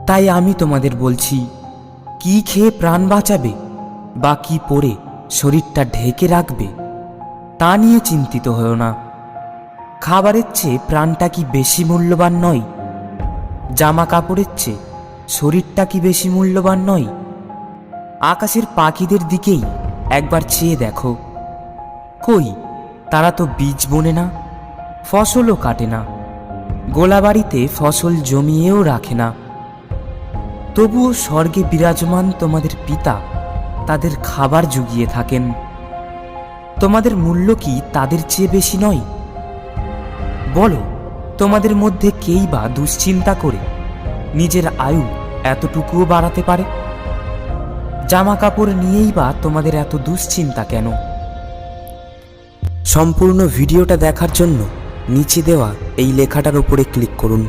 তাই আমি তোমাদের বলছি, কি খেয়ে প্রাণ বাঁচাবে বা কি পরে শরীরটা ঢেকে রাখবে তা নিয়ে চিন্তিত হও না। খাবারের চেয়ে প্রাণটা কি বেশি মূল্যবান নয়? জামা কাপড়ের চেয়ে শরীরটা কি বেশি মূল্যবান নয়? আকাশের পাখিদের দিকেই একবার চেয়ে দেখো, কই তারা তো বীজ বোনে না, ফসলও কাটে না, গোলাবাড়িতে ফসল জমিয়েও রাখে না, তবুও স্বর্গে বিরাজমান তোমাদের পিতা তাদের খাবার জুগিয়ে থাকেন। তোমাদের মূল্য কি তাদের চেয়ে বেশি নয়? বলো, তোমাদের মধ্যে কেই বা দুশ্চিন্তা করে নিজের আয়ু এতটুকুও বাড়াতে পারে? জামা কাপড় নিয়েই বা তোমাদের এত দুশ্চিন্তা কেন? সম্পূর্ণ ভিডিওটা দেখার জন্য নিচে দেওয়া এই লেখাটার উপরে ক্লিক করুন।